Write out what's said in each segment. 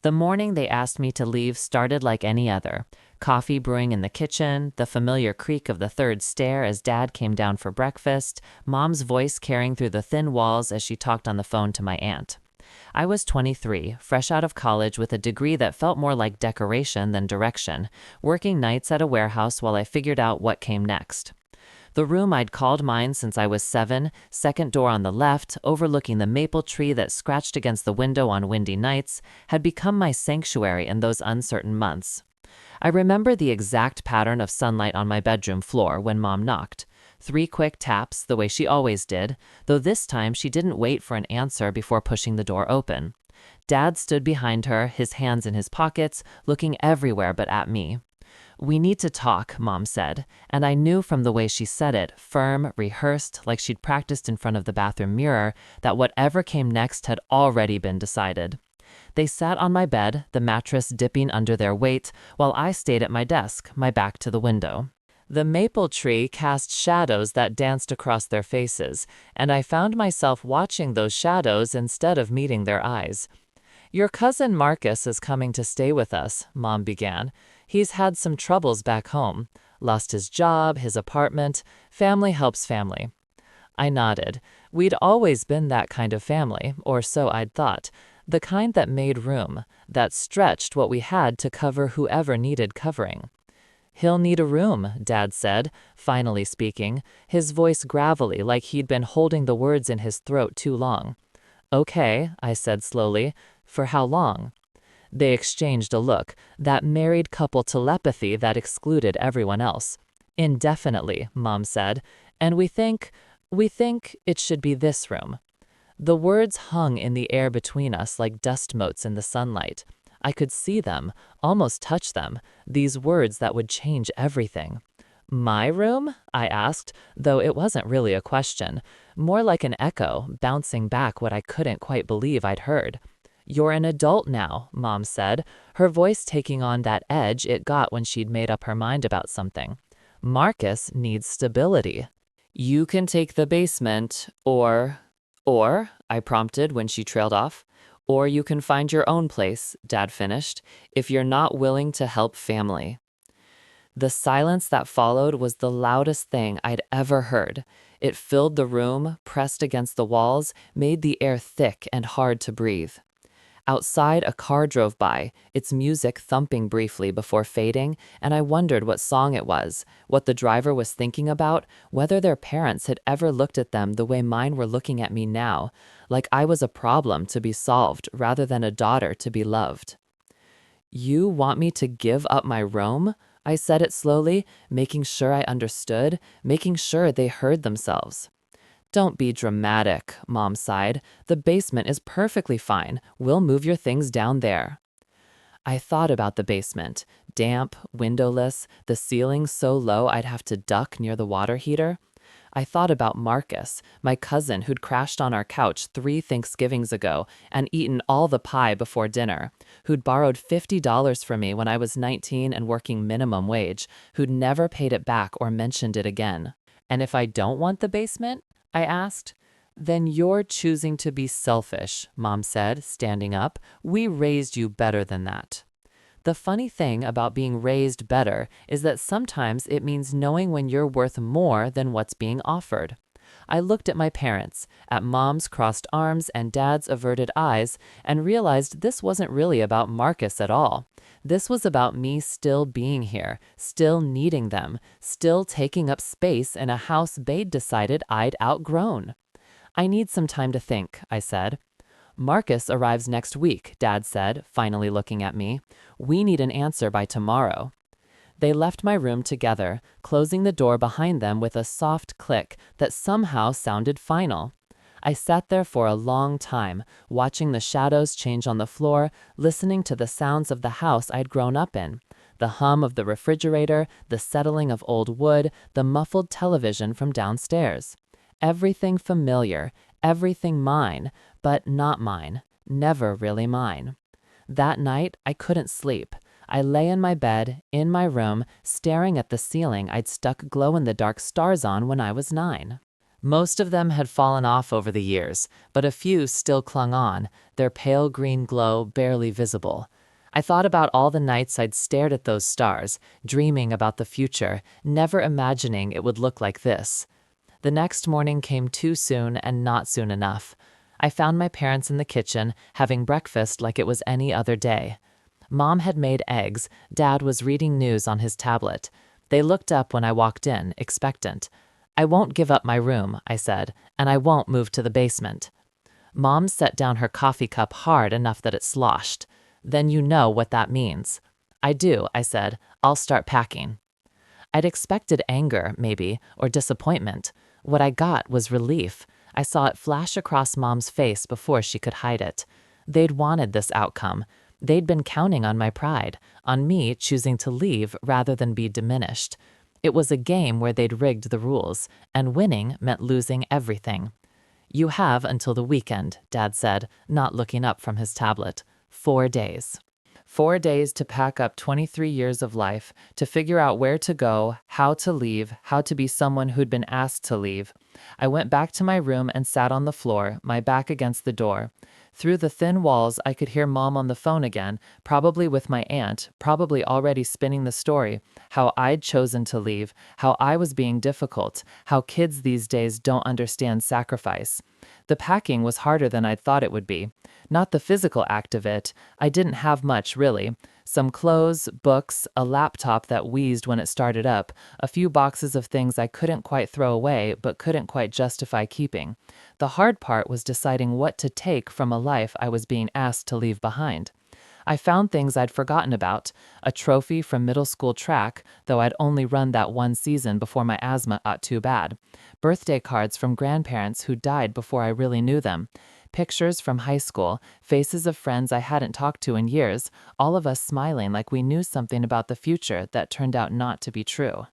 The morning they asked me to leave started like any other. Coffee brewing in the kitchen, the familiar creak of the third stair as Dad came down for breakfast, Mom's voice carrying through the thin walls as she talked on the phone to my aunt. I was 23, fresh out of college with a degree that felt more like decoration than direction, working nights at a warehouse while I figured out what came next. The room I'd called mine since I was 7, second door on the left, overlooking the maple tree that scratched against the window on windy nights, had become my sanctuary in those uncertain months. I remember the exact pattern of sunlight on my bedroom floor when Mom knocked. 3 quick taps, the way she always did, though this time she didn't wait for an answer before pushing the door open. Dad stood behind her, his hands in his pockets, looking everywhere but at me. "We need to talk," Mom said, and I knew from the way she said it, firm, rehearsed, like she'd practiced in front of the bathroom mirror, that whatever came next had already been decided. They sat on my bed, the mattress dipping under their weight, while I stayed at my desk, my back to the window. The maple tree cast shadows that danced across their faces, and I found myself watching those shadows instead of meeting their eyes. "Your cousin Marcus is coming to stay with us," Mom began. "He's had some troubles back home. Lost his job, his apartment. Family helps family." I nodded. We'd always been that kind of family, or so I'd thought. The kind that made room, that stretched what we had to cover whoever needed covering. "He'll need a room," Dad said, finally speaking, his voice gravelly like he'd been holding the words in his throat too long. "Okay," I said slowly. "For how long?" They exchanged a look, that married couple telepathy that excluded everyone else. "Indefinitely," Mom said, "and we think it should be this room." The words hung in the air between us like dust motes in the sunlight. I could see them, almost touch them, these words that would change everything. "My room?" I asked, though it wasn't really a question, more like an echo, bouncing back what I couldn't quite believe I'd heard. "You're an adult now," Mom said, her voice taking on that edge it got when she'd made up her mind about something. "Marcus needs stability. You can take the basement, or, I prompted when she trailed off. "Or you can find your own place," Dad finished, "if you're not willing to help family." The silence that followed was the loudest thing I'd ever heard. It filled the room, pressed against the walls, made the air thick and hard to breathe. Outside, a car drove by, its music thumping briefly before fading, and I wondered what song it was, what the driver was thinking about, whether their parents had ever looked at them the way mine were looking at me now, like I was a problem to be solved rather than a daughter to be loved. "You want me to give up my room?" I said it slowly, making sure I understood, making sure they heard themselves. "Don't be dramatic," Mom sighed. "The basement is perfectly fine. We'll move your things down there." I thought about the basement, damp, windowless, the ceiling so low I'd have to duck near the water heater. I thought about Marcus, my cousin who'd crashed on our couch 3 Thanksgivings ago and eaten all the pie before dinner, who'd borrowed $50 from me when I was 19 and working minimum wage, who'd never paid it back or mentioned it again. "And if I don't want the basement?" I asked. "Then you're choosing to be selfish," Mom said, standing up. "We raised you better than that." The funny thing about being raised better is that sometimes it means knowing when you're worth more than what's being offered. I looked at my parents, at Mom's crossed arms and Dad's averted eyes, and realized this wasn't really about Marcus at all. This was about me still being here, still needing them, still taking up space in a house they'd decided I'd outgrown. "I need some time to think," I said. "Marcus arrives next week," Dad said, finally looking at me. "We need an answer by tomorrow." They left my room together, closing the door behind them with a soft click that somehow sounded final. I sat there for a long time, watching the shadows change on the floor, listening to the sounds of the house I'd grown up in. The hum of the refrigerator, the settling of old wood, the muffled television from downstairs. Everything familiar, everything mine, but not mine, never really mine. That night, I couldn't sleep. I lay in my bed, in my room, staring at the ceiling I'd stuck glow-in-the-dark stars on when I was 9. Most of them had fallen off over the years, but a few still clung on, their pale green glow barely visible. I thought about all the nights I'd stared at those stars, dreaming about the future, never imagining it would look like this. The next morning came too soon and not soon enough. I found my parents in the kitchen, having breakfast like it was any other day. Mom had made eggs, Dad was reading news on his tablet. They looked up when I walked in, expectant. "I won't give up my room," I said, "and I won't move to the basement." Mom set down her coffee cup hard enough that it sloshed. "Then you know what that means." "I do," I said. "I'll start packing." I'd expected anger, maybe, or disappointment. What I got was relief. I saw it flash across Mom's face before she could hide it. They'd wanted this outcome. They'd been counting on my pride, on me choosing to leave rather than be diminished. It was a game where they'd rigged the rules, and winning meant losing everything. "You have until the weekend," Dad said, not looking up from his tablet. 4 days. 4 days to pack up 23 years of life, to figure out where to go, how to leave, how to be someone who'd been asked to leave. I went back to my room and sat on the floor, my back against the door. Through the thin walls, I could hear Mom on the phone again, probably with my aunt, probably already spinning the story, how I'd chosen to leave, how I was being difficult, how kids these days don't understand sacrifice. The packing was harder than I'd thought it would be. Not the physical act of it. I didn't have much, really. Some clothes, books, a laptop that wheezed when it started up, a few boxes of things I couldn't quite throw away but couldn't quite justify keeping. The hard part was deciding what to take from a life I was being asked to leave behind. I found things I'd forgotten about, a trophy from middle school track, though I'd only run that one season before my asthma got too bad, birthday cards from grandparents who died before I really knew them, pictures from high school, faces of friends I hadn't talked to in years, all of us smiling like we knew something about the future that turned out not to be true.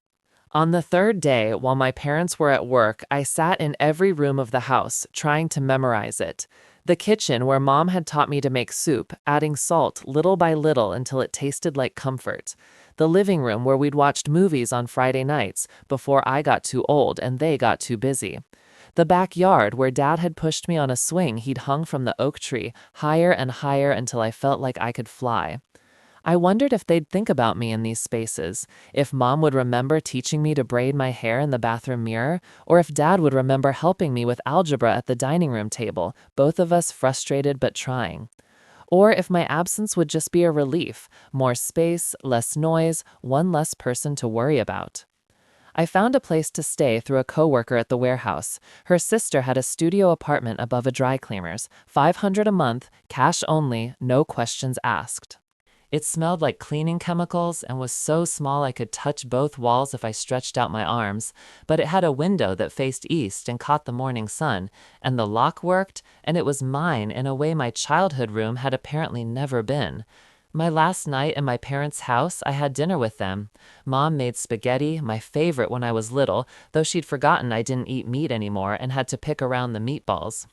On the third day, while my parents were at work, I sat in every room of the house, trying to memorize it. The kitchen, where Mom had taught me to make soup, adding salt little by little until it tasted like comfort. The living room, where we'd watched movies on Friday nights, before I got too old and they got too busy. The backyard, where Dad had pushed me on a swing he'd hung from the oak tree, higher and higher until I felt like I could fly. I wondered if they'd think about me in these spaces, if Mom would remember teaching me to braid my hair in the bathroom mirror, or if Dad would remember helping me with algebra at the dining room table, both of us frustrated but trying. Or if my absence would just be a relief, more space, less noise, one less person to worry about. I found a place to stay through a coworker at the warehouse. Her sister had a studio apartment above a dry cleaner's, $500 a month, cash only, no questions asked. It smelled like cleaning chemicals and was so small I could touch both walls if I stretched out my arms, but it had a window that faced east and caught the morning sun, and the lock worked, and it was mine in a way my childhood room had apparently never been. My last night in my parents' house, I had dinner with them. Mom made spaghetti, my favorite when I was little, though she'd forgotten I didn't eat meat anymore and had to pick around the meatballs.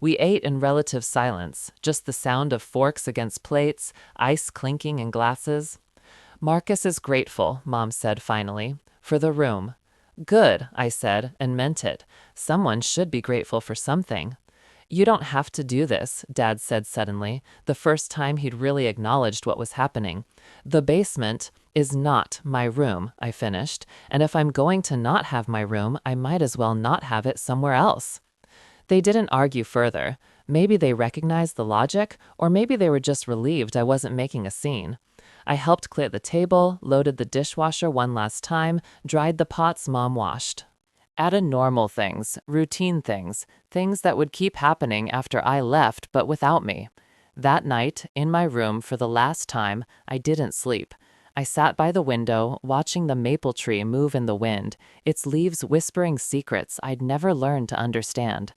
We ate in relative silence, just the sound of forks against plates, ice clinking in glasses. "Marcus is grateful," Mom said finally, "for the room." "Good," I said, and meant it. Someone should be grateful for something. "You don't have to do this," Dad said suddenly, the first time he'd really acknowledged what was happening. "The basement is not my room," I finished, "and if I'm going to not have my room, I might as well not have it somewhere else." They didn't argue further. Maybe they recognized the logic, or maybe they were just relieved I wasn't making a scene. I helped clear the table, loaded the dishwasher one last time, dried the pots Mom washed. Added normal things, routine things, things that would keep happening after I left but without me. That night, in my room for the last time, I didn't sleep. I sat by the window, watching the maple tree move in the wind, its leaves whispering secrets I'd never learned to understand.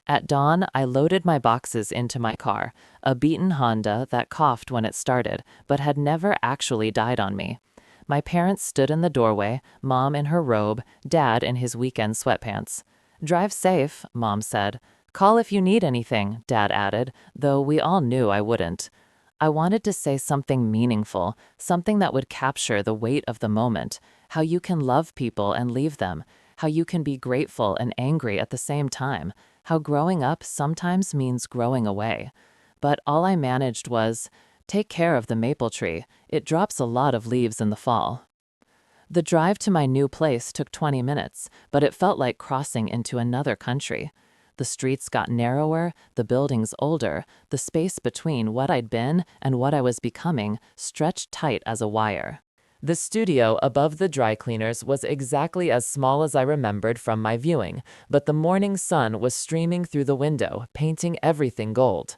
At dawn, I loaded my boxes into my car, a beaten Honda that coughed when it started, but had never actually died on me. My parents stood in the doorway, Mom in her robe, Dad in his weekend sweatpants. "Drive safe," Mom said. "Call if you need anything," Dad added, though we all knew I wouldn't. I wanted to say something meaningful, something that would capture the weight of the moment, how you can love people and leave them, how you can be grateful and angry at the same time, how growing up sometimes means growing away. But all I managed was, take care of the maple tree. It drops a lot of leaves in the fall. The drive to my new place took 20 minutes, but it felt like crossing into another country. The streets got narrower, the buildings older, the space between what I'd been and what I was becoming stretched tight as a wire. The studio above the dry cleaners was exactly as small as I remembered from my viewing, but the morning sun was streaming through the window, painting everything gold.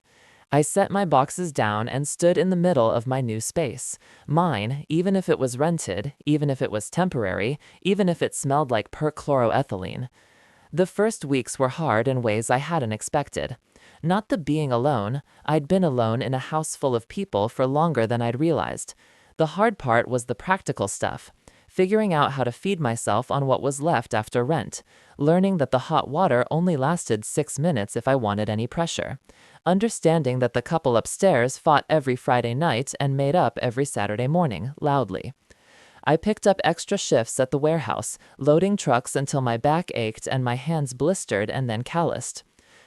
I set my boxes down and stood in the middle of my new space. Mine, even if it was rented, even if it was temporary, even if it smelled like perchloroethylene. The first weeks were hard in ways I hadn't expected. Not the being alone. I'd been alone in a house full of people for longer than I'd realized. The hard part was the practical stuff. Figuring out how to feed myself on what was left after rent. Learning that the hot water only lasted 6 minutes if I wanted any pressure. Understanding that the couple upstairs fought every Friday night and made up every Saturday morning, loudly. I picked up extra shifts at the warehouse, loading trucks until my back ached and my hands blistered and then calloused.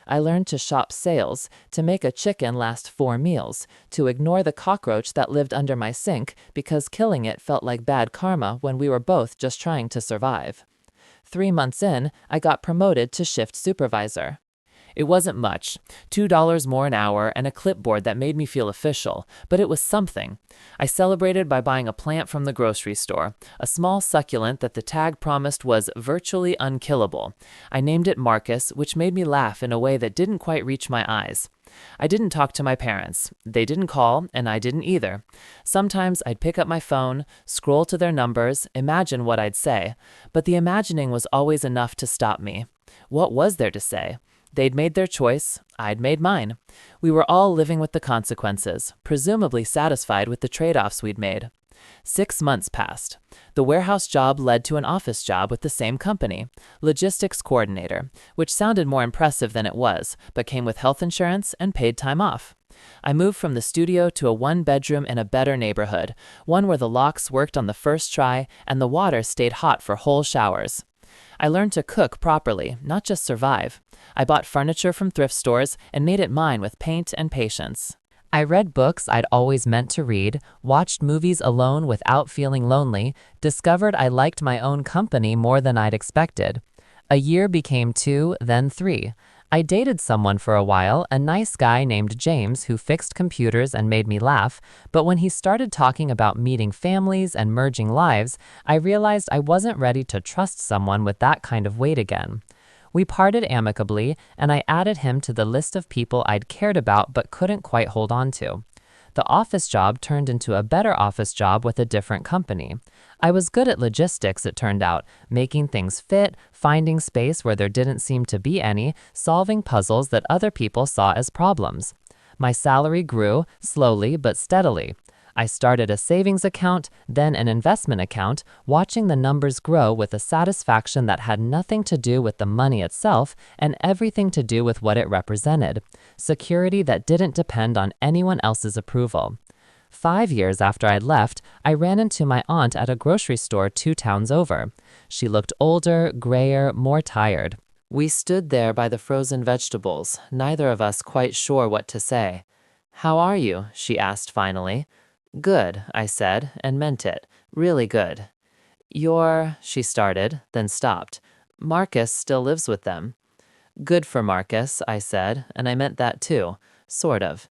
I learned to shop sales, to make a chicken last 4 meals, to ignore the cockroach that lived under my sink because killing it felt like bad karma when we were both just trying to survive. 3 months in, I got promoted to shift supervisor. It wasn't much, $2 more an hour and a clipboard that made me feel official, but it was something. I celebrated by buying a plant from the grocery store, a small succulent that the tag promised was virtually unkillable. I named it Marcus, which made me laugh in a way that didn't quite reach my eyes. I didn't talk to my parents. They didn't call, and I didn't either. Sometimes I'd pick up my phone, scroll to their numbers, imagine what I'd say, but the imagining was always enough to stop me. What was there to say? They'd made their choice, I'd made mine. We were all living with the consequences, presumably satisfied with the trade-offs we'd made. 6 months passed. The warehouse job led to an office job with the same company, logistics coordinator, which sounded more impressive than it was, but came with health insurance and paid time off. I moved from the studio to a 1-bedroom in a better neighborhood, one where the locks worked on the first try and the water stayed hot for whole showers. I learned to cook properly, not just survive. I bought furniture from thrift stores and made it mine with paint and patience. I read books I'd always meant to read, watched movies alone without feeling lonely, discovered I liked my own company more than I'd expected. A year became 2, then 3. I dated someone for a while, a nice guy named James who fixed computers and made me laugh, but when he started talking about meeting families and merging lives, I realized I wasn't ready to trust someone with that kind of weight again. We parted amicably, and I added him to the list of people I'd cared about but couldn't quite hold on to. The office job turned into a better office job with a different company. I was good at logistics, it turned out, making things fit, finding space where there didn't seem to be any, solving puzzles that other people saw as problems. My salary grew, slowly but steadily. I started a savings account, then an investment account, watching the numbers grow with a satisfaction that had nothing to do with the money itself and everything to do with what it represented, security that didn't depend on anyone else's approval. 5 years after I'd left, I ran into my aunt at a grocery store 2 towns over. She looked older, grayer, more tired. We stood there by the frozen vegetables, neither of us quite sure what to say. "How are you?" she asked finally. "Good," I said, and meant it. Really good. She started, then stopped. "Marcus still lives with them." "Good for Marcus," I said, and I meant that too. Sort of.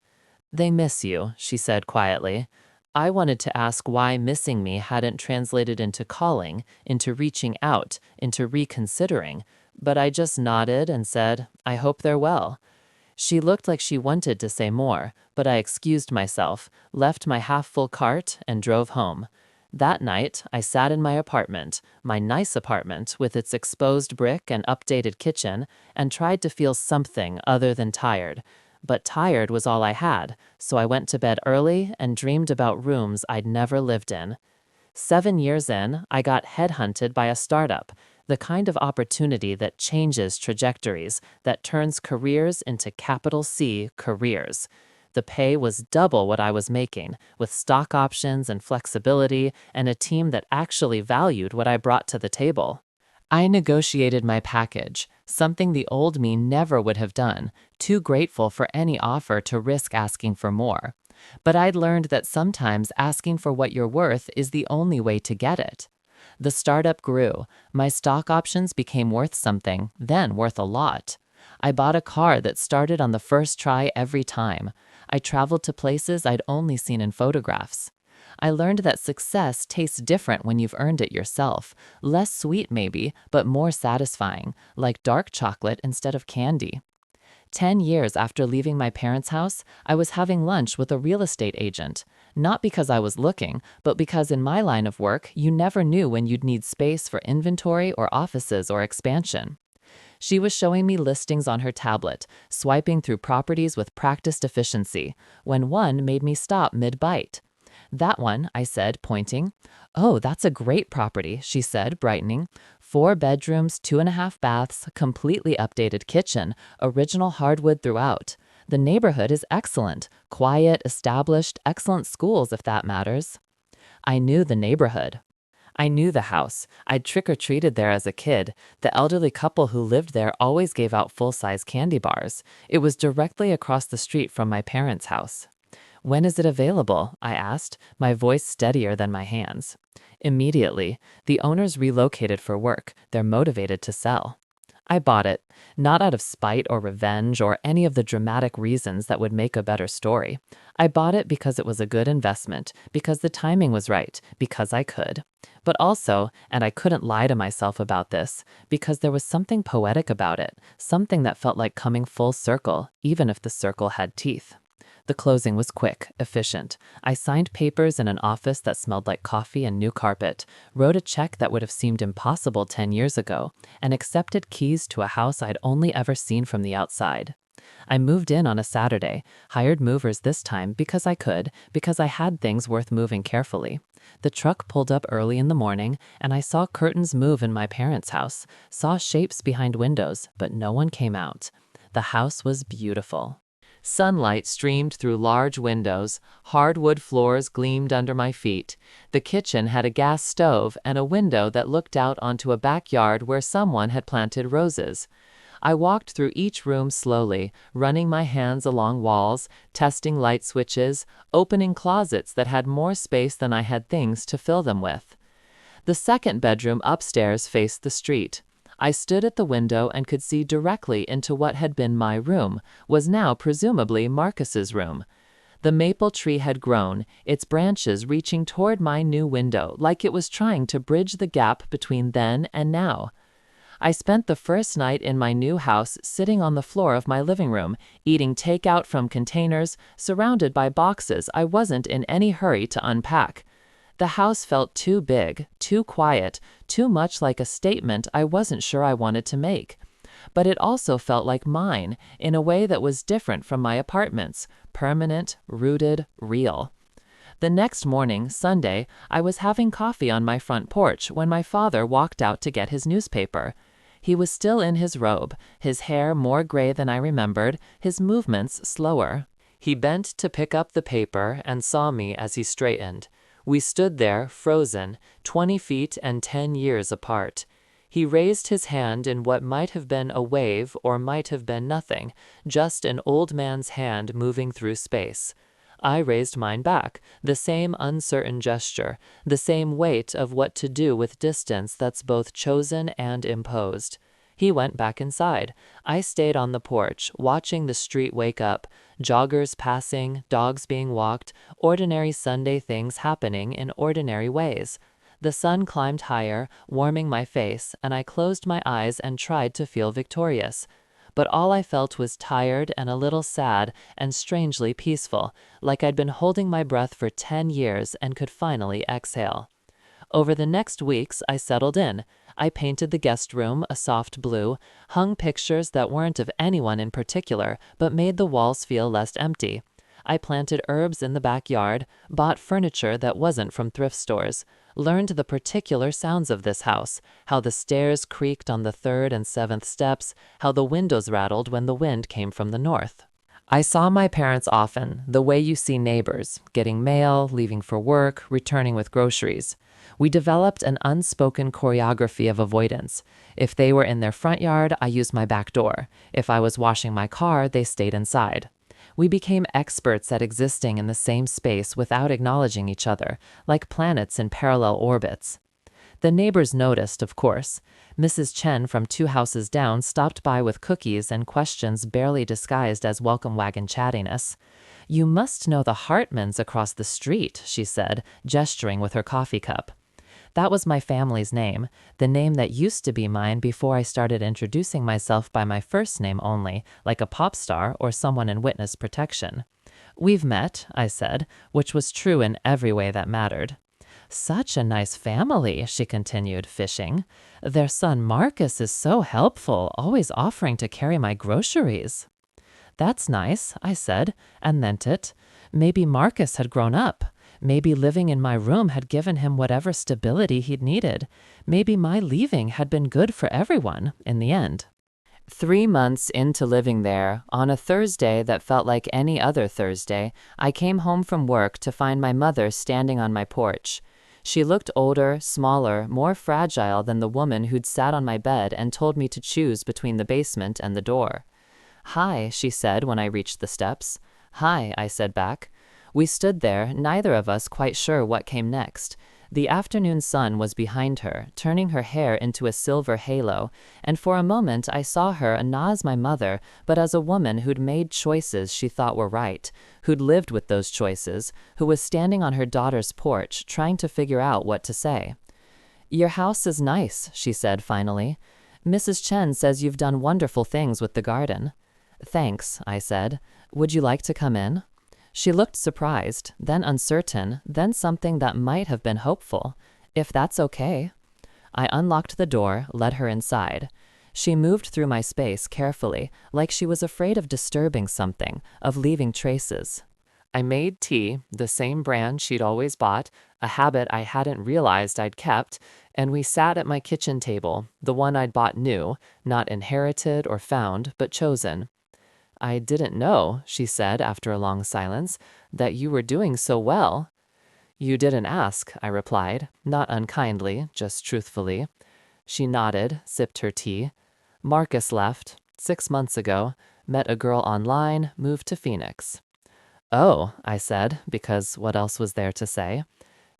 "They miss you," she said quietly. I wanted to ask why missing me hadn't translated into calling, into reaching out, into reconsidering, but I just nodded and said, "I hope they're well." She looked like she wanted to say more, but I excused myself, left my half-full cart, and drove home. That night, I sat in my apartment, my nice apartment with its exposed brick and updated kitchen, and tried to feel something other than tired. But tired was all I had, so I went to bed early and dreamed about rooms I'd never lived in. 7 years in, I got headhunted by a startup, the kind of opportunity that changes trajectories, that turns careers into capital C careers. The pay was double what I was making, with stock options and flexibility and a team that actually valued what I brought to the table. I negotiated my package, something the old me never would have done, too grateful for any offer to risk asking for more. But I'd learned that sometimes asking for what you're worth is the only way to get it. The startup grew. My stock options became worth something, then worth a lot. I bought a car that started on the first try every time. I traveled to places I'd only seen in photographs. I learned that success tastes different when you've earned it yourself. Less sweet, maybe, but more satisfying, like dark chocolate instead of candy. 10 years after leaving my parents' house, I was having lunch with a real estate agent. Not because I was looking, but because in my line of work, you never knew when you'd need space for inventory or offices or expansion. She was showing me listings on her tablet, swiping through properties with practiced efficiency, when one made me stop mid-bite. "That one," I said, pointing. "Oh, that's a great property," she said, brightening. 4 bedrooms, 2.5 baths, completely updated kitchen, original hardwood throughout. The neighborhood is excellent, quiet, established, excellent schools if that matters. I knew the neighborhood. I knew the house. I'd trick-or-treated there as a kid. The elderly couple who lived there always gave out full-size candy bars. It was directly across the street from my parents' house. "When is it available?" I asked, my voice steadier than my hands. "Immediately. The owners relocated for work. They're motivated to sell." I bought it, not out of spite or revenge or any of the dramatic reasons that would make a better story. I bought it because it was a good investment, because the timing was right, because I could. But also, and I couldn't lie to myself about this, because there was something poetic about it, something that felt like coming full circle, even if the circle had teeth. The closing was quick, efficient. I signed papers in an office that smelled like coffee and new carpet, wrote a check that would have seemed impossible 10 years ago, and accepted keys to a house I'd only ever seen from the outside. I moved in on a Saturday, hired movers this time because I could, because I had things worth moving carefully. The truck pulled up early in the morning, and I saw curtains move in my parents' house, saw shapes behind windows, but no one came out. The house was beautiful. Sunlight streamed through large windows, hardwood floors gleamed under my feet. The kitchen had a gas stove and a window that looked out onto a backyard where someone had planted roses. I walked through each room slowly, running my hands along walls, testing light switches, opening closets that had more space than I had things to fill them with. The second bedroom upstairs faced the street. I stood at the window and could see directly into what had been my room, was now presumably Marcus's room. The maple tree had grown, its branches reaching toward my new window like it was trying to bridge the gap between then and now. I spent the first night in my new house sitting on the floor of my living room, eating takeout from containers, surrounded by boxes I wasn't in any hurry to unpack. The house felt too big, too quiet, too much like a statement I wasn't sure I wanted to make. But it also felt like mine, in a way that was different from my apartments, permanent, rooted, real. The next morning, Sunday, I was having coffee on my front porch when my father walked out to get his newspaper. He was still in his robe, his hair more gray than I remembered, his movements slower. He bent to pick up the paper and saw me as he straightened. We stood there, frozen, 20 feet and 10 years apart. He raised his hand in what might have been a wave or might have been nothing, just an old man's hand moving through space. I raised mine back, the same uncertain gesture, the same weight of what to do with distance that's both chosen and imposed. He went back inside. I stayed on the porch, watching the street wake up, joggers passing, dogs being walked, ordinary Sunday things happening in ordinary ways. The sun climbed higher, warming my face, and I closed my eyes and tried to feel victorious. But all I felt was tired and a little sad and strangely peaceful, like I'd been holding my breath for 10 years and could finally exhale. Over the next weeks, I settled in. I painted the guest room a soft blue, hung pictures that weren't of anyone in particular, but made the walls feel less empty. I planted herbs in the backyard, bought furniture that wasn't from thrift stores, learned the particular sounds of this house, how the stairs creaked on the 3rd and 7th steps, how the windows rattled when the wind came from the north. I saw my parents often, the way you see neighbors, getting mail, leaving for work, returning with groceries. We developed an unspoken choreography of avoidance. If they were in their front yard, I used my back door. If I was washing my car, they stayed inside. We became experts at existing in the same space without acknowledging each other, like planets in parallel orbits. The neighbors noticed, of course. Mrs. Chen from 2 houses down stopped by with cookies and questions barely disguised as welcome wagon chattiness. "You must know the Hartmans across the street," she said, gesturing with her coffee cup. That was my family's name, the name that used to be mine before I started introducing myself by my first name only, like a pop star or someone in witness protection. "We've met," I said, which was true in every way that mattered. "Such a nice family," she continued, fishing. "Their son Marcus is so helpful, always offering to carry my groceries." "That's nice," I said, and meant it. Maybe Marcus had grown up. Maybe living in my room had given him whatever stability he'd needed. Maybe my leaving had been good for everyone in the end. 3 months into living there, on a Thursday that felt like any other Thursday, I came home from work to find my mother standing on my porch. She looked older, smaller, more fragile than the woman who'd sat on my bed and told me to choose between the basement and the door. "Hi," she said when I reached the steps. "Hi," I said back. We stood there, neither of us quite sure what came next. The afternoon sun was behind her, turning her hair into a silver halo, and for a moment I saw her not as my mother, but as a woman who'd made choices she thought were right, who'd lived with those choices, who was standing on her daughter's porch, trying to figure out what to say. "Your house is nice," she said finally. "Mrs. Chen says you've done wonderful things with the garden." "Thanks," I said. "Would you like to come in?" She looked surprised, then uncertain, then something that might have been hopeful. "If that's okay." I unlocked the door, led her inside. She moved through my space carefully, like she was afraid of disturbing something, of leaving traces. I made tea, the same brand she'd always bought, a habit I hadn't realized I'd kept, and we sat at my kitchen table, the one I'd bought new, not inherited or found, but chosen. "I didn't know," she said after a long silence, "that you were doing so well." "You didn't ask," I replied, not unkindly, just truthfully. She nodded, sipped her tea. "Marcus left 6 months ago, met a girl online, moved to Phoenix." "Oh," I said, because what else was there to say?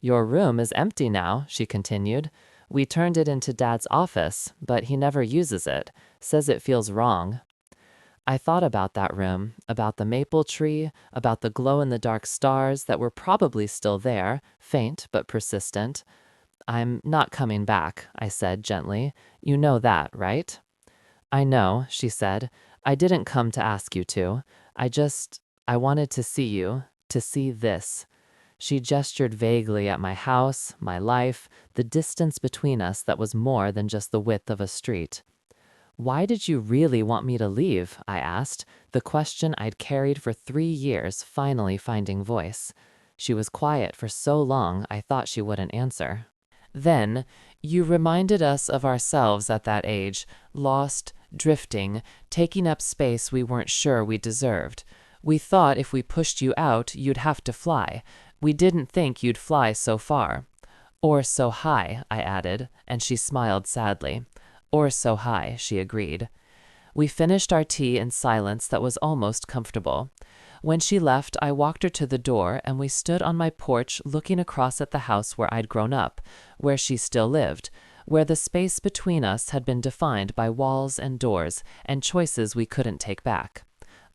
"Your room is empty now," she continued. "We turned it into Dad's office, but he never uses it, says it feels wrong." I thought about that room, about the maple tree, about the glow-in-the-dark stars that were probably still there, faint but persistent. "I'm not coming back," I said gently. "You know that, right?" "I know," she said. "I didn't come to ask you to. I wanted to see you, to see this." She gestured vaguely at my house, my life, the distance between us that was more than just the width of a street. "Why did you really want me to leave?" I asked, the question I'd carried for 3 years finally finding voice. She was quiet for so long I thought she wouldn't answer. "Then, you reminded us of ourselves at that age, lost, drifting, taking up space we weren't sure we deserved. We thought if we pushed you out, you'd have to fly. We didn't think you'd fly so far." "Or so high," I added, and she smiled sadly. "Or so high," she agreed. We finished our tea in silence that was almost comfortable. When she left, I walked her to the door, and we stood on my porch looking across at the house where I'd grown up, where she still lived, where the space between us had been defined by walls and doors and choices we couldn't take back.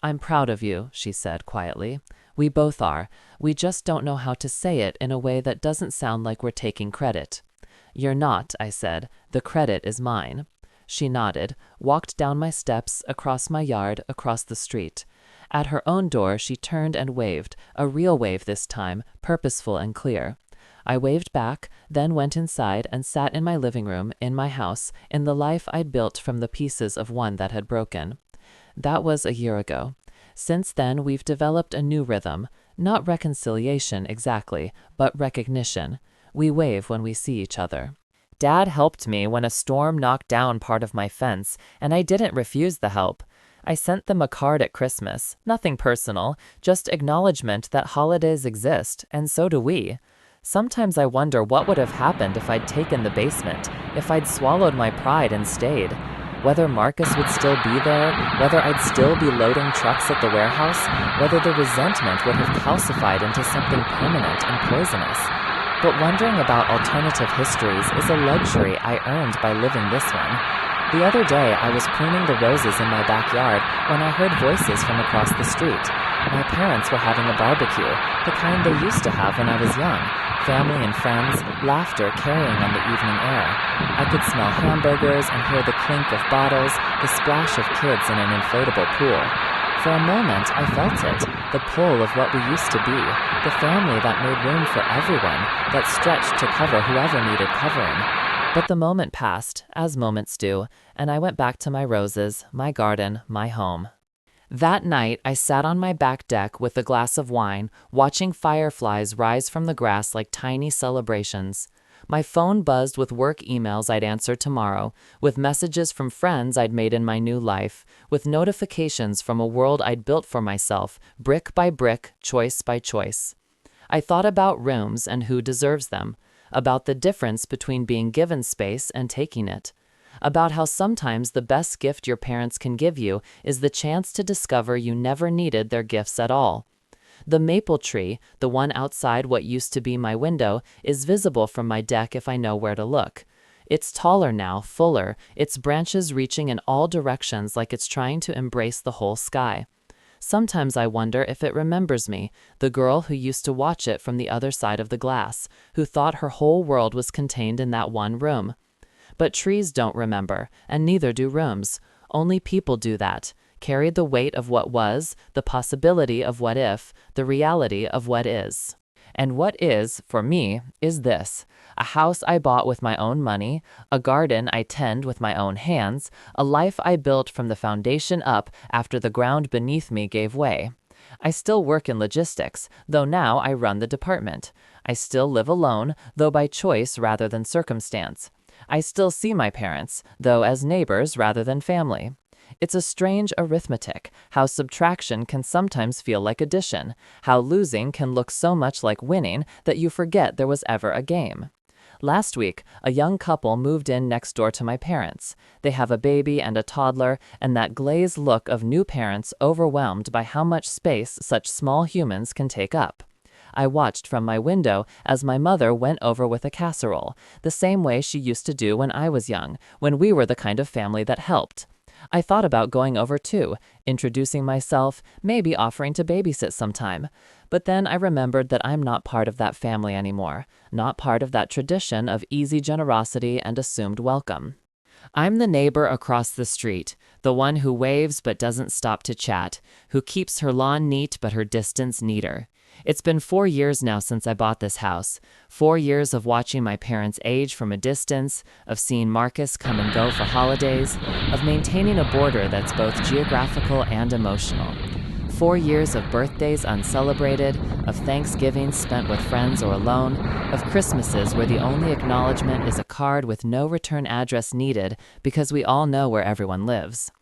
"I'm proud of you," she said quietly. "We both are. We just don't know how to say it in a way that doesn't sound like we're taking credit." "You're not," I said. "The credit is mine." She nodded, walked down my steps, across my yard, across the street. At her own door, she turned and waved, a real wave this time, purposeful and clear. I waved back, then went inside and sat in my living room, in my house, in the life I'd built from the pieces of one that had broken. That was a year ago. Since then, we've developed a new rhythm, not reconciliation exactly, but recognition. We wave when we see each other. Dad helped me when a storm knocked down part of my fence, and I didn't refuse the help. I sent them a card at Christmas, nothing personal, just acknowledgement that holidays exist, and so do we. Sometimes I wonder what would have happened if I'd taken the basement, if I'd swallowed my pride and stayed. Whether Marcus would still be there, whether I'd still be loading trucks at the warehouse, whether the resentment would have calcified into something permanent and poisonous. But wondering about alternative histories is a luxury I earned by living this one. The other day, I was pruning the roses in my backyard when I heard voices from across the street. My parents were having a barbecue, the kind they used to have when I was young. Family and friends, laughter carrying on the evening air. I could smell hamburgers and hear the clink of bottles, the splash of kids in an inflatable pool. For a moment, I felt it, the pull of what we used to be, the family that made room for everyone, that stretched to cover whoever needed covering. But the moment passed, as moments do, and I went back to my roses, my garden, my home. That night, I sat on my back deck with a glass of wine, watching fireflies rise from the grass like tiny celebrations. My phone buzzed with work emails I'd answer tomorrow, with messages from friends I'd made in my new life, with notifications from a world I'd built for myself, brick by brick, choice by choice. I thought about rooms and who deserves them, about the difference between being given space and taking it, about how sometimes the best gift your parents can give you is the chance to discover you never needed their gifts at all. The maple tree, the one outside what used to be my window, is visible from my deck if I know where to look. It's taller now, fuller, its branches reaching in all directions like it's trying to embrace the whole sky. Sometimes I wonder if it remembers me, the girl who used to watch it from the other side of the glass, who thought her whole world was contained in that one room. But trees don't remember, and neither do rooms. Only people do that, carry the weight of what was, the possibility of what if, the reality of what is. And what is, for me, is this: a house I bought with my own money, a garden I tend with my own hands, a life I built from the foundation up after the ground beneath me gave way. I still work in logistics, though now I run the department. I still live alone, though by choice rather than circumstance. I still see my parents, though as neighbors rather than family. It's a strange arithmetic, how subtraction can sometimes feel like addition, how losing can look so much like winning that you forget there was ever a game. Last week, a young couple moved in next door to my parents. They have a baby and a toddler, and that glazed look of new parents overwhelmed by how much space such small humans can take up. I watched from my window as my mother went over with a casserole, the same way she used to do when I was young, when we were the kind of family that helped. I thought about going over too, introducing myself, maybe offering to babysit sometime. But then I remembered that I'm not part of that family anymore, not part of that tradition of easy generosity and assumed welcome. I'm the neighbor across the street, the one who waves but doesn't stop to chat, who keeps her lawn neat but her distance neater. It's been 4 years now since I bought this house, 4 years of watching my parents age from a distance, of seeing Marcus come and go for holidays, of maintaining a border that's both geographical and emotional. 4 years of birthdays uncelebrated, of Thanksgivings spent with friends or alone, of Christmases where the only acknowledgement is a card with no return address needed because we all know where everyone lives.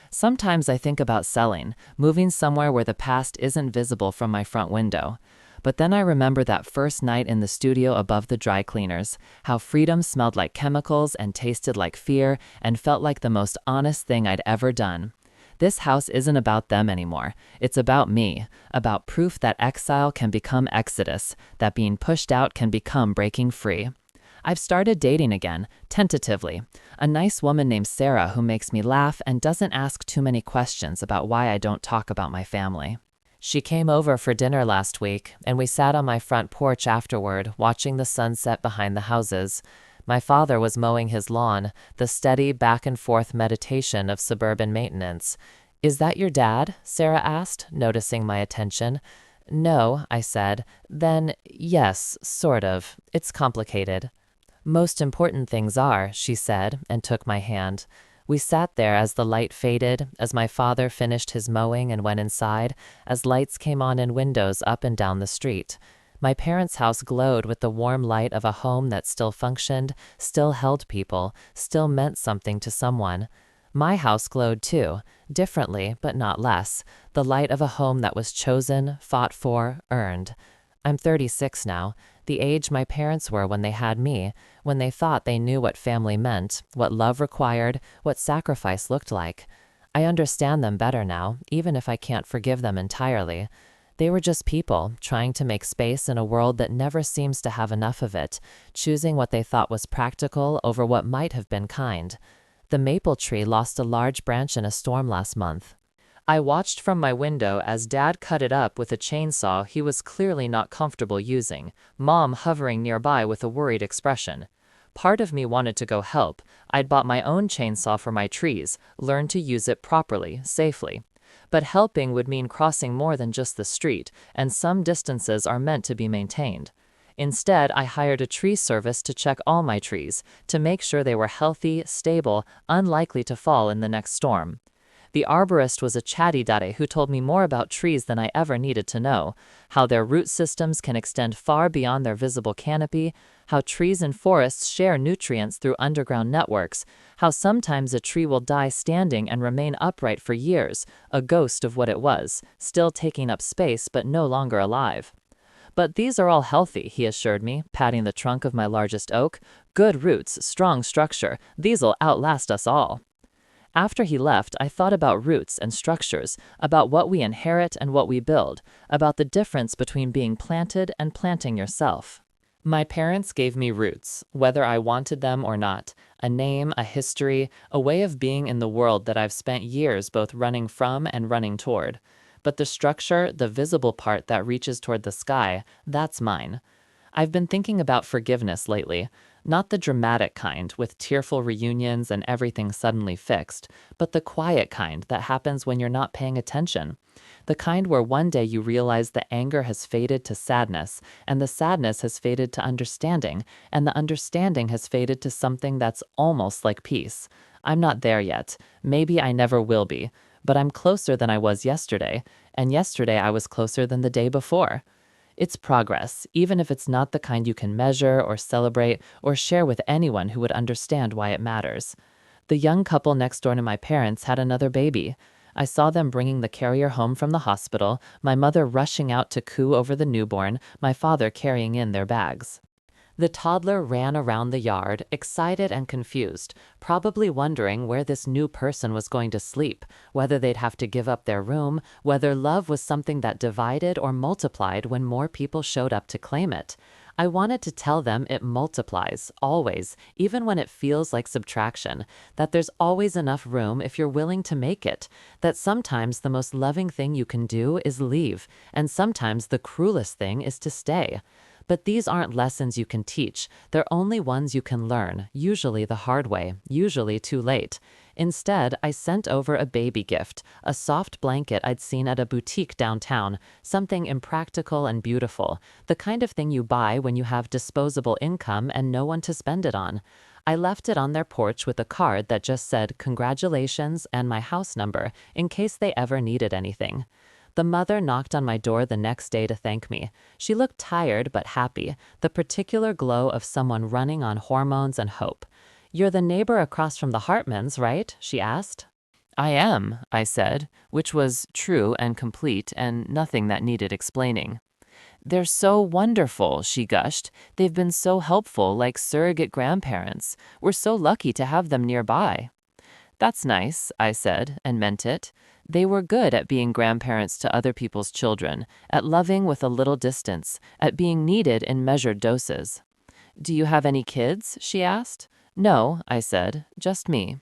Sometimes I think about selling, moving somewhere where the past isn't visible from my front window. But then I remember that first night in the studio above the dry cleaners, how freedom smelled like chemicals and tasted like fear and felt like the most honest thing I'd ever done. This house isn't about them anymore. It's about me, about proof that exile can become exodus, that being pushed out can become breaking free. I've started dating again, tentatively. A nice woman named Sarah who makes me laugh and doesn't ask too many questions about why I don't talk about my family. She came over for dinner last week, and we sat on my front porch afterward, watching the sunset behind the houses. My father was mowing his lawn, the steady back-and-forth meditation of suburban maintenance. "Is that your dad?" Sarah asked, noticing my attention. "No," I said. "Then, yes, sort of. It's complicated." "Most important things are," she said, and took my hand. We sat there as the light faded, as my father finished his mowing and went inside, as lights came on in windows up and down the street. My parents' house glowed with the warm light of a home that still functioned, still held people, still meant something to someone. My house glowed too, differently but not less, the light of a home that was chosen, fought for, earned. I'm 36 now, the age my parents were when they had me, when they thought they knew what family meant, what love required, what sacrifice looked like. I understand them better now, even if I can't forgive them entirely. They were just people, trying to make space in a world that never seems to have enough of it, choosing what they thought was practical over what might have been kind. The maple tree lost a large branch in a storm last month. I watched from my window as Dad cut it up with a chainsaw he was clearly not comfortable using, Mom hovering nearby with a worried expression. Part of me wanted to go help. I'd bought my own chainsaw for my trees, learned to use it properly, safely. But helping would mean crossing more than just the street, and some distances are meant to be maintained. Instead, I hired a tree service to check all my trees, to make sure they were healthy, stable, unlikely to fall in the next storm. The arborist was a chatty daddy who told me more about trees than I ever needed to know, how their root systems can extend far beyond their visible canopy, how trees and forests share nutrients through underground networks, how sometimes a tree will die standing and remain upright for years, a ghost of what it was, still taking up space but no longer alive. But these are all healthy, he assured me, patting the trunk of my largest oak. Good roots, strong structure, these'll outlast us all. After he left, I thought about roots and structures, about what we inherit and what we build, about the difference between being planted and planting yourself. My parents gave me roots, whether I wanted them or not, a name, a history, a way of being in the world that I've spent years both running from and running toward. But the structure, the visible part that reaches toward the sky, that's mine. I've been thinking about forgiveness lately. Not the dramatic kind, with tearful reunions and everything suddenly fixed, but the quiet kind that happens when you're not paying attention. The kind where one day you realize the anger has faded to sadness, and the sadness has faded to understanding, and the understanding has faded to something that's almost like peace. I'm not there yet. Maybe I never will be. But I'm closer than I was yesterday, and yesterday I was closer than the day before. It's progress, even if it's not the kind you can measure or celebrate or share with anyone who would understand why it matters. The young couple next door to my parents had another baby. I saw them bringing the carrier home from the hospital, my mother rushing out to coo over the newborn, my father carrying in their bags. The toddler ran around the yard, excited and confused, probably wondering where this new person was going to sleep, whether they'd have to give up their room, whether love was something that divided or multiplied when more people showed up to claim it. I wanted to tell them it multiplies, always, even when it feels like subtraction, that there's always enough room if you're willing to make it, that sometimes the most loving thing you can do is leave, and sometimes the cruelest thing is to stay. But these aren't lessons you can teach. They're only ones you can learn, usually the hard way, usually too late. Instead, I sent over a baby gift, a soft blanket I'd seen at a boutique downtown, something impractical and beautiful, the kind of thing you buy when you have disposable income and no one to spend it on. I left it on their porch with a card that just said congratulations and my house number in case they ever needed anything. The mother knocked on my door the next day to thank me. She looked tired but happy, the particular glow of someone running on hormones and hope. "You're the neighbor across from the Hartmans, right?" she asked. "I am," I said, which was true and complete and nothing that needed explaining. "They're so wonderful," she gushed. "They've been so helpful, like surrogate grandparents. We're so lucky to have them nearby." "That's nice," I said, and meant it. They were good at being grandparents to other people's children, at loving with a little distance, at being needed in measured doses. "Do you have any kids?" she asked. "No," I said, "just me."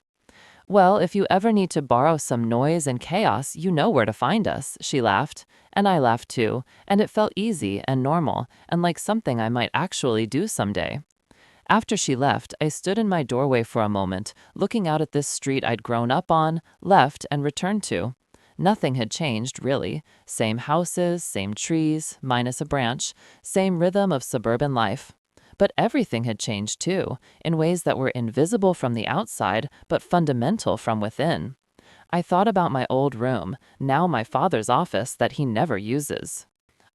"Well, if you ever need to borrow some noise and chaos, you know where to find us," she laughed. And I laughed too, and it felt easy and normal, and like something I might actually do someday. After she left, I stood in my doorway for a moment, looking out at this street I'd grown up on, left, and returned to. Nothing had changed, really. Same houses, same trees, minus a branch, same rhythm of suburban life. But everything had changed too, in ways that were invisible from the outside, but fundamental from within. I thought about my old room, now my father's office that he never uses.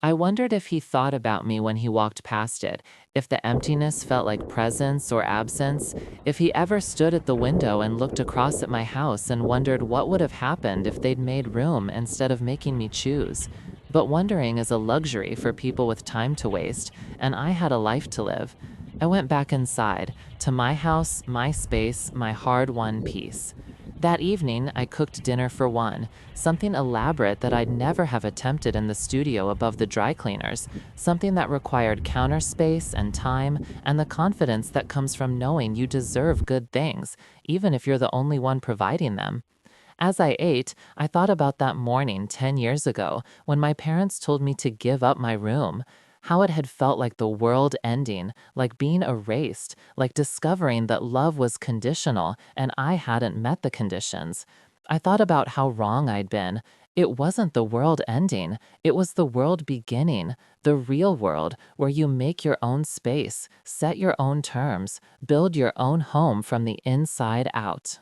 I wondered if he thought about me when he walked past it, if the emptiness felt like presence or absence, if he ever stood at the window and looked across at my house and wondered what would have happened if they'd made room instead of making me choose. But wondering is a luxury for people with time to waste, and I had a life to live. I went back inside, to my house, my space, my hard-won peace. That evening, I cooked dinner for one, something elaborate that I'd never have attempted in the studio above the dry cleaners, something that required counter space and time and the confidence that comes from knowing you deserve good things, even if you're the only one providing them. As I ate, I thought about that morning 10 years ago when my parents told me to give up my room. How it had felt like the world ending, like being erased, like discovering that love was conditional and I hadn't met the conditions. I thought about how wrong I'd been. It wasn't the world ending, it was the world beginning, the real world where you make your own space, set your own terms, build your own home from the inside out.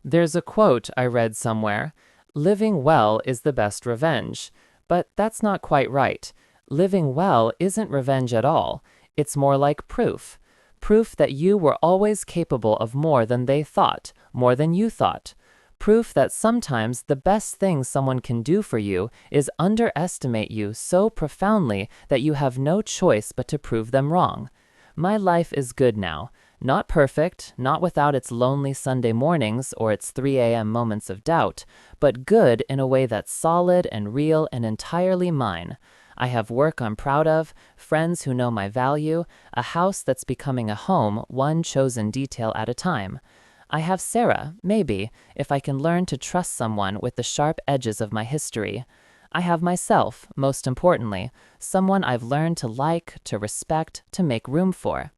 There's a quote I read somewhere: living well is the best revenge. But that's not quite right. Living well isn't revenge at all. It's more like proof. Proof that you were always capable of more than they thought, more than you thought. Proof that sometimes the best thing someone can do for you is underestimate you so profoundly that you have no choice but to prove them wrong. My life is good now. Not perfect, not without its lonely Sunday mornings or its 3 a.m. moments of doubt, but good in a way that's solid and real and entirely mine. I have work I'm proud of, friends who know my value, a house that's becoming a home, one chosen detail at a time. I have Sarah, maybe, if I can learn to trust someone with the sharp edges of my history. I have myself, most importantly, someone I've learned to like, to respect, to make room for.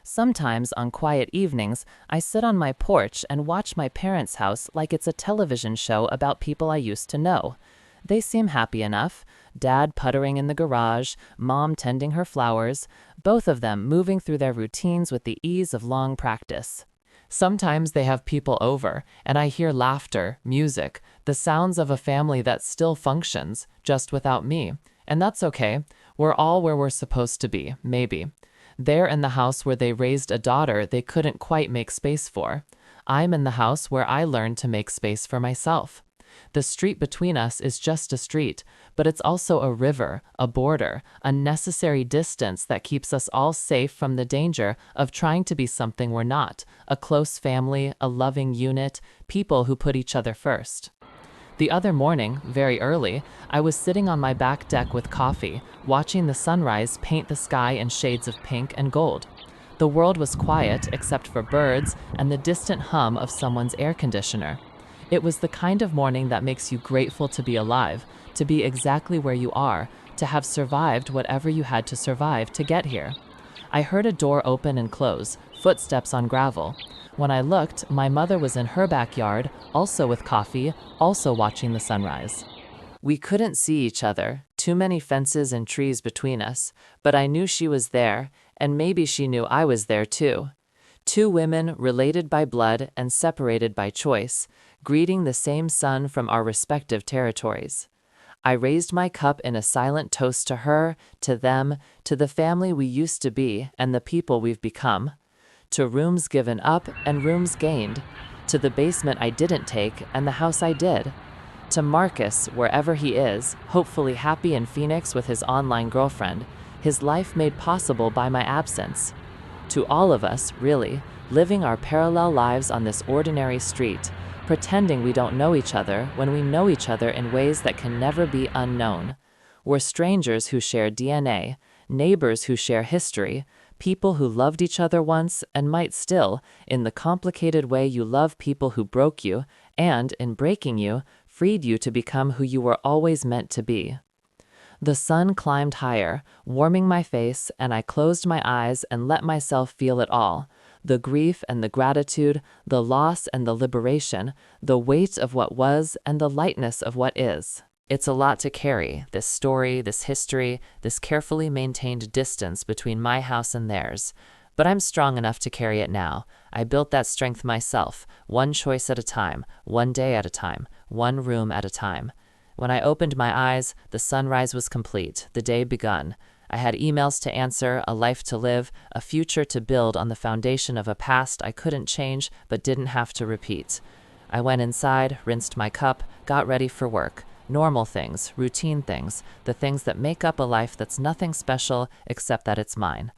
Sometimes on quiet evenings, I sit on my porch and watch my parents' house like it's a television show about people I used to know. They seem happy enough. Dad puttering in the garage, Mom tending her flowers, both of them moving through their routines with the ease of long practice. Sometimes they have people over, and I hear laughter, music, the sounds of a family that still functions, just without me. And that's okay. We're all where we're supposed to be, maybe. They're in the house where they raised a daughter they couldn't quite make space for. I'm in the house where I learned to make space for myself. The street between us is just a street, but it's also a river, a border, a necessary distance that keeps us all safe from the danger of trying to be something we're not, a close family, a loving unit, people who put each other first. The other morning, very early, I was sitting on my back deck with coffee, watching the sunrise paint the sky in shades of pink and gold. The world was quiet except for birds and the distant hum of someone's air conditioner. It was the kind of morning that makes you grateful to be alive, to be exactly where you are, to have survived whatever you had to survive to get here. I heard a door open and close, footsteps on gravel. When I looked, my mother was in her backyard, also with coffee, also watching the sunrise. We couldn't see each other, too many fences and trees between us, but I knew she was there, and maybe she knew I was there too. Two women related by blood and separated by choice, greeting the same sun from our respective territories. I raised my cup in a silent toast to her, to them, to the family we used to be and the people we've become, to rooms given up and rooms gained, to the basement I didn't take and the house I did, to Marcus, wherever he is, hopefully happy in Phoenix with his online girlfriend, his life made possible by my absence. To all of us, really, living our parallel lives on this ordinary street, pretending we don't know each other when we know each other in ways that can never be unknown. We're strangers who share DNA, neighbors who share history, people who loved each other once and might still, in the complicated way you love people who broke you, and, in breaking you, freed you to become who you were always meant to be. The sun climbed higher, warming my face, and I closed my eyes and let myself feel it all. The grief and the gratitude, the loss and the liberation, the weight of what was and the lightness of what is. It's a lot to carry, this story, this history, this carefully maintained distance between my house and theirs. But I'm strong enough to carry it now. I built that strength myself, one choice at a time, one day at a time, one room at a time. When I opened my eyes, the sunrise was complete, the day begun. I had emails to answer, a life to live, a future to build on the foundation of a past I couldn't change but didn't have to repeat. I went inside, rinsed my cup, got ready for work. Normal things, routine things, the things that make up a life that's nothing special except that it's mine.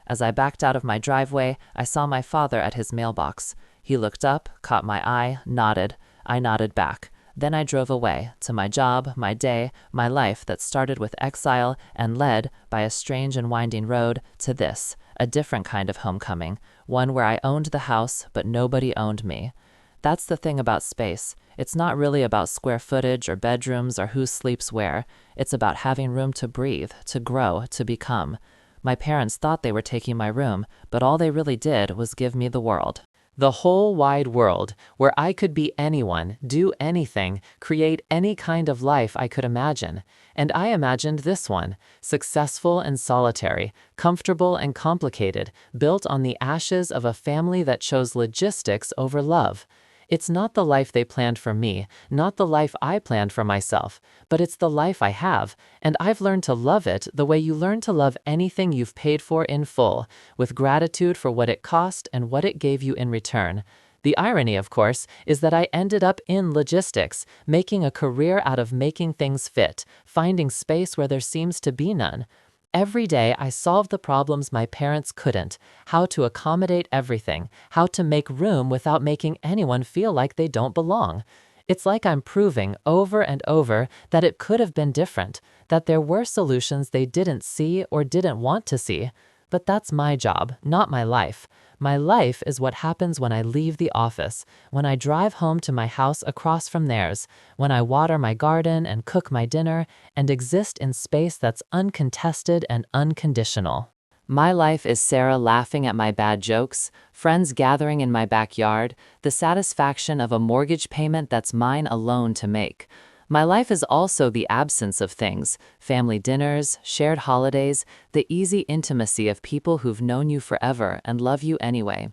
As I backed out of my driveway, I saw my father at his mailbox. He looked up, caught my eye, nodded. I nodded back. Then I drove away, to my job, my day, my life that started with exile and led, by a strange and winding road, to this, a different kind of homecoming, one where I owned the house, but nobody owned me. That's the thing about space. It's not really about square footage or bedrooms or who sleeps where. It's about having room to breathe, to grow, to become. My parents thought they were taking my room, but all they really did was give me the world. The whole wide world, where I could be anyone, do anything, create any kind of life I could imagine. And I imagined this one, successful and solitary, comfortable and complicated, built on the ashes of a family that chose logistics over love. It's not the life they planned for me, not the life I planned for myself, but it's the life I have, and I've learned to love it the way you learn to love anything you've paid for in full, with gratitude for what it cost and what it gave you in return. The irony, of course, is that I ended up in logistics, making a career out of making things fit, finding space where there seems to be none. Every day I solve the problems my parents couldn't, how to accommodate everything, how to make room without making anyone feel like they don't belong. It's like I'm proving over and over that it could have been different, that there were solutions they didn't see or didn't want to see. But that's my job, not my life. My life is what happens when I leave the office, when I drive home to my house across from theirs, when I water my garden and cook my dinner and exist in space that's uncontested and unconditional. My life is Sarah laughing at my bad jokes, friends gathering in my backyard, the satisfaction of a mortgage payment that's mine alone to make. My life is also the absence of things, family dinners, shared holidays, the easy intimacy of people who've known you forever and love you anyway.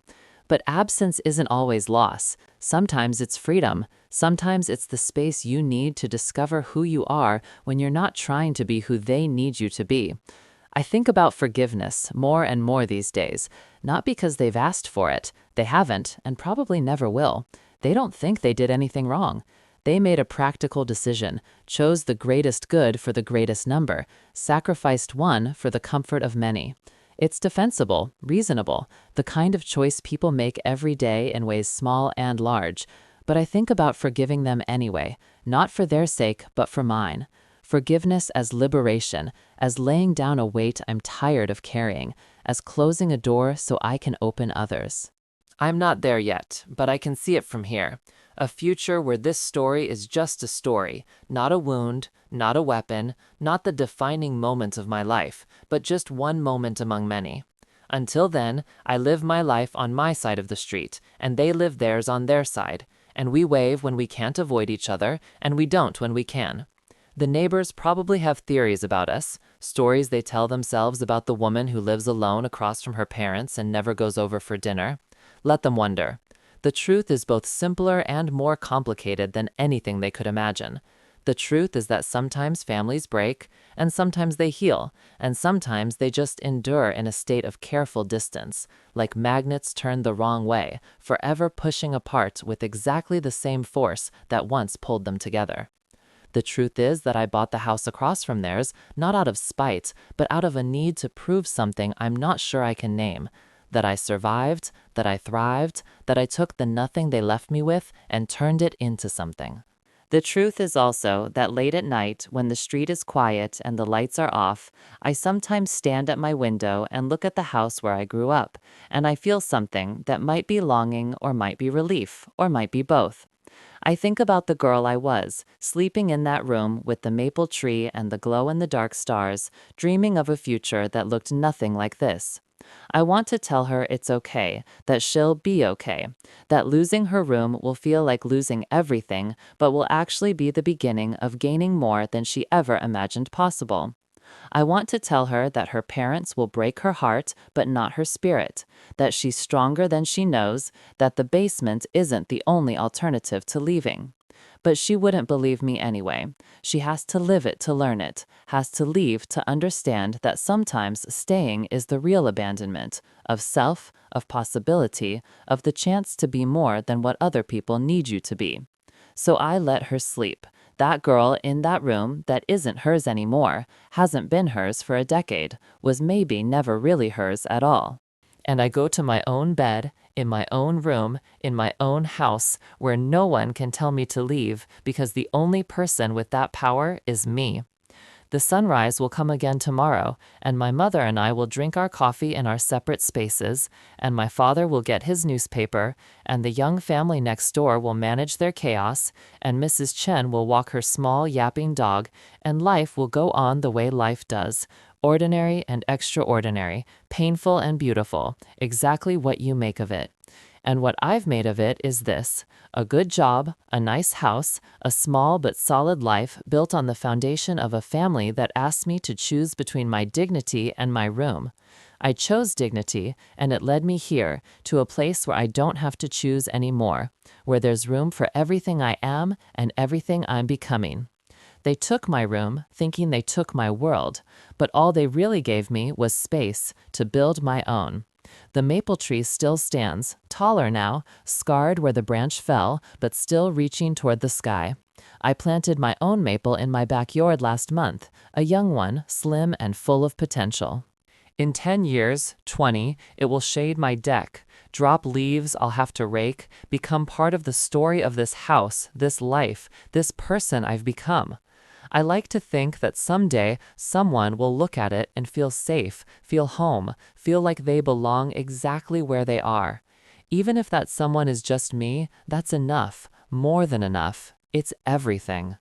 But absence isn't always loss. Sometimes it's freedom. Sometimes it's the space you need to discover who you are when you're not trying to be who they need you to be. I think about forgiveness more and more these days, not because they've asked for it. They haven't, and probably never will. They don't think they did anything wrong. They made a practical decision, chose the greatest good for the greatest number, sacrificed one for the comfort of many. It's defensible, reasonable, the kind of choice people make every day in ways small and large. But I think about forgiving them anyway, not for their sake, but for mine. Forgiveness as liberation, as laying down a weight I'm tired of carrying, as closing a door so I can open others. I'm not there yet, but I can see it from here. A future where this story is just a story, not a wound, not a weapon, not the defining moment of my life, but just one moment among many. Until then, I live my life on my side of the street, and they live theirs on their side, and we wave when we can't avoid each other, and we don't when we can. The neighbors probably have theories about us, stories they tell themselves about the woman who lives alone across from her parents and never goes over for dinner. Let them wonder. The truth is both simpler and more complicated than anything they could imagine. The truth is that sometimes families break, and sometimes they heal, and sometimes they just endure in a state of careful distance, like magnets turned the wrong way, forever pushing apart with exactly the same force that once pulled them together. The truth is that I bought the house across from theirs, not out of spite, but out of a need to prove something I'm not sure I can name. That I survived, that I thrived, that I took the nothing they left me with and turned it into something. The truth is also that late at night, when the street is quiet and the lights are off, I sometimes stand at my window and look at the house where I grew up, and I feel something that might be longing or might be relief or might be both. I think about the girl I was, sleeping in that room with the maple tree and the glow-in-the-dark stars, dreaming of a future that looked nothing like this. I want to tell her it's okay, that she'll be okay, that losing her room will feel like losing everything, but will actually be the beginning of gaining more than she ever imagined possible. I want to tell her that her parents will break her heart, but not her spirit, that she's stronger than she knows, that the basement isn't the only alternative to leaving. But she wouldn't believe me anyway. She has to live it to learn it, has to leave to understand that sometimes staying is the real abandonment of self, of possibility, of the chance to be more than what other people need you to be. So I let her sleep. That girl in that room that isn't hers anymore, hasn't been hers for a decade, was maybe never really hers at all. And I go to my own bed, in my own room, in my own house, where no one can tell me to leave because the only person with that power is me. The sunrise will come again tomorrow, and my mother and I will drink our coffee in our separate spaces, and my father will get his newspaper, and the young family next door will manage their chaos, and Mrs. Chen will walk her small yapping dog, and life will go on the way life does. Ordinary and extraordinary, painful and beautiful, exactly what you make of it. And what I've made of it is this: a good job, a nice house, a small but solid life built on the foundation of a family that asked me to choose between my dignity and my room. I chose dignity, and it led me here, to a place where I don't have to choose anymore, where there's room for everything I am and everything I'm becoming. They took my room, thinking they took my world, but all they really gave me was space to build my own. The maple tree still stands, taller now, scarred where the branch fell, but still reaching toward the sky. I planted my own maple in my backyard last month, a young one, slim and full of potential. In 10 years, 20, it will shade my deck, drop leaves I'll have to rake, become part of the story of this house, this life, this person I've become. I like to think that someday someone will look at it and feel safe, feel home, feel like they belong exactly where they are. Even if that someone is just me, that's enough, more than enough. It's everything.